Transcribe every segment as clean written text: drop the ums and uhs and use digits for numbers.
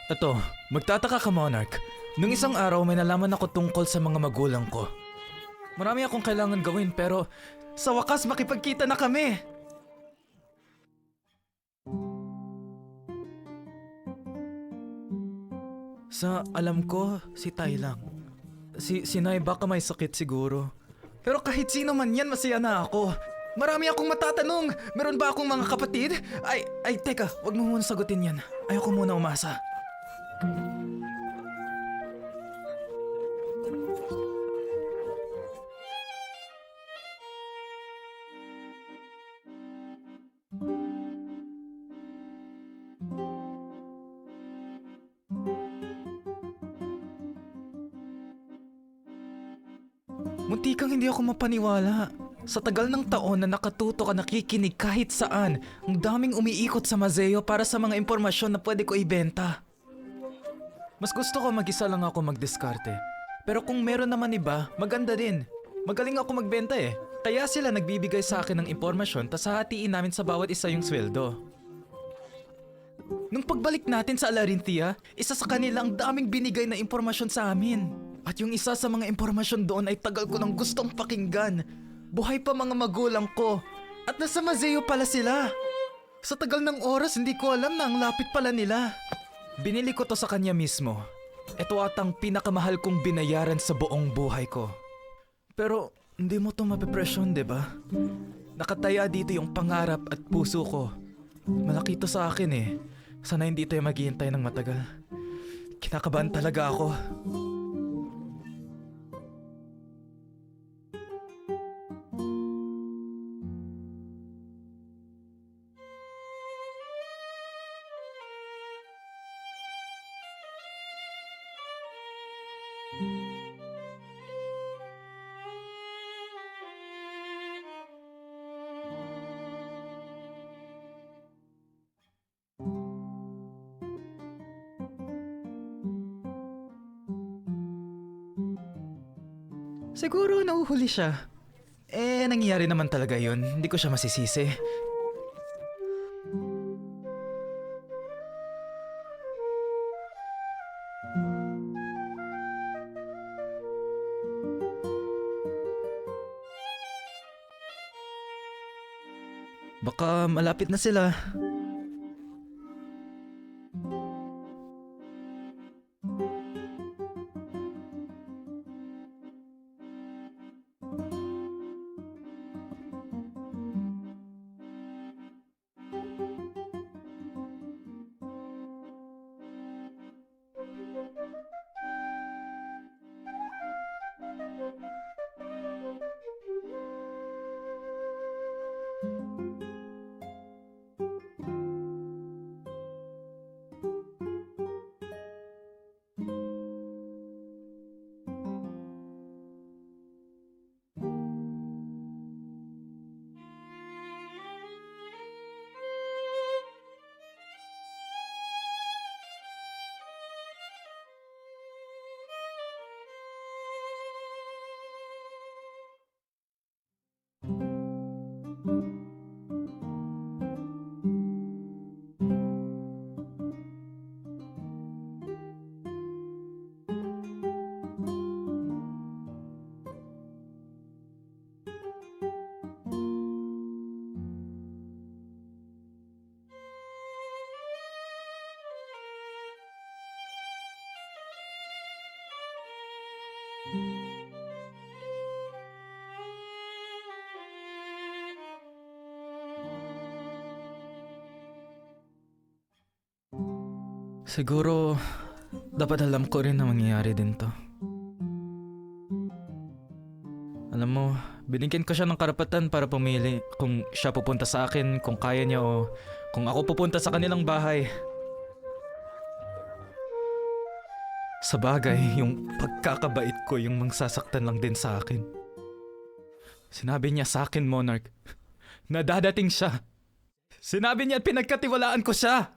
Eto, magtataka ka, Monarch. Nung isang araw may nalaman ako tungkol sa mga magulang ko. Marami akong kailangan gawin pero sa wakas makipagkita na kami. Sa alam ko, si Tai lang. Si Nay baka may sakit siguro. Pero kahit sino man yan, masaya na ako. Marami akong matatanong. Meron ba akong mga kapatid? Ay, teka, wag mo muna sagutin yan. Ayoko muna umasa. Munti kang hindi ako mapaniwala. Sa tagal ng taon na nakatuto ka nakikinig kahit saan, ang daming umiikot sa Mazeo para sa mga impormasyon na pwede ko ibenta. Mas gusto ko mag-isa lang ako magdiskarte. Pero kung meron naman iba, maganda din. Magaling ako magbenta eh. Kaya sila nagbibigay sa akin ng impormasyon tas hahatiin namin sa bawat isa yung sweldo. Nung pagbalik natin sa Alarinthia, isa sa kanila ang daming binigay na impormasyon sa amin. At yung isa sa mga impormasyon doon ay tagal ko nang gustong pakinggan. Buhay pa mga magulang ko. At nasa Mazeo pala sila. Sa tagal ng oras, hindi ko alam na ang lapit pala nila. Binili ko to sa kanya mismo. Ito atang pinakamahal kong binayaran sa buong buhay ko. Pero hindi mo to mapipresyon, diba? Nakataya dito yung pangarap at puso ko. Malaki to sa akin eh. Sana hindi tayo maghihintay ng matagal. Kinakabahan talaga ako. Siguro nauhuli siya. Nangyayari naman talaga yun. Hindi ko siya masisisi. Baka malapit na sila. Siguro, dapat alam ko rin na mangyayari din to. Alam mo, binigyan ko siya ng karapatan para pumili kung siya pupunta sa akin, kung kaya niya o kung ako pupunta sa kanilang bahay. Sa bagay, yung pagkakabait ko yung mangsasaktan lang din sa akin. Sinabi niya sa akin, Monarch, na dadating siya. Sinabi niya at pinagkatiwalaan ko siya.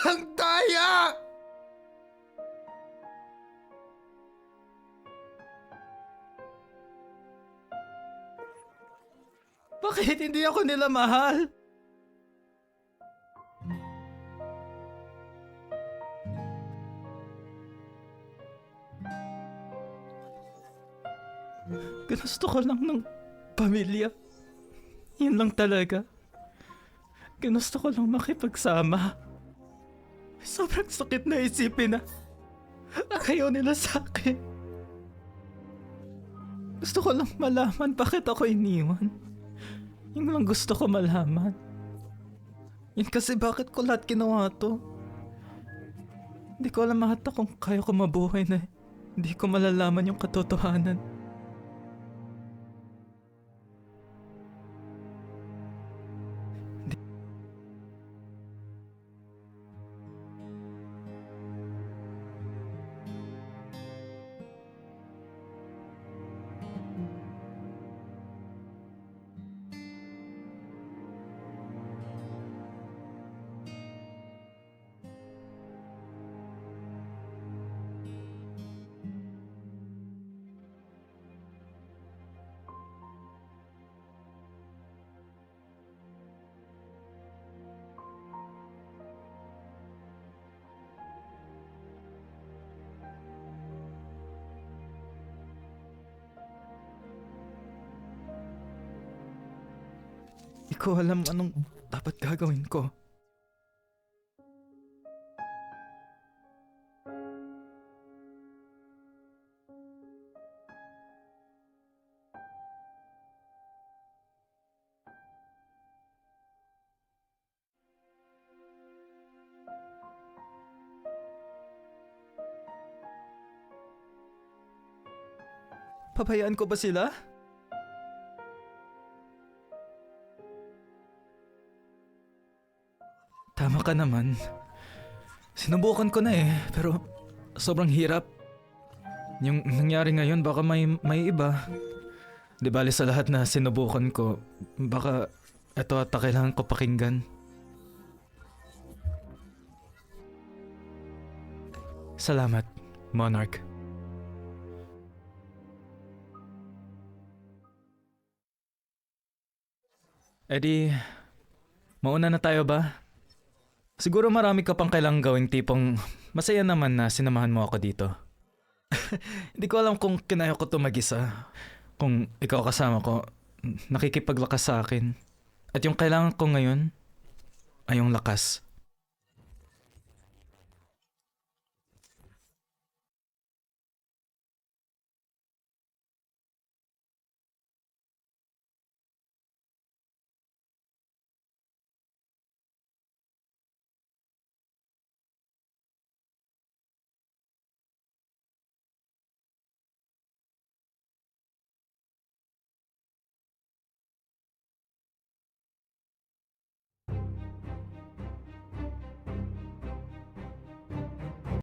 Ang daya! Bakit hindi ako nila mahal? Ginusto ko lang ng pamilya. Yun lang talaga. Ginusto ko lang makipagsama. Sobrang sakit na isipin na ayaw nila sa akin. Gusto ko lang malaman bakit ako iniwan. Yun lang gusto ko malaman. Yun kasi bakit ko lahat ginawa to. Hindi ko alam ata kung kaya ko mabuhay na hindi ko malalaman yung katotohanan. Hindi ko alam anong dapat gagawin ko. Pabayaan ko ba sila? Tama ka naman. Sinubukan ko na pero sobrang hirap. Yung nangyari ngayon baka may iba. Di bali sa lahat na sinubukan ko, baka eto ata kailangan ko pakinggan. Salamat, Monarch. Eddie, mauna na tayo ba? Siguro marami ka pang kailangang gawing tipong masaya naman na sinamahan mo ako dito. Hindi ko alam kung kinaya ko to mag-isa. Kung ikaw kasama ko, nakikipaglakas sa akin. At yung kailangan ko ngayon ay yung lakas.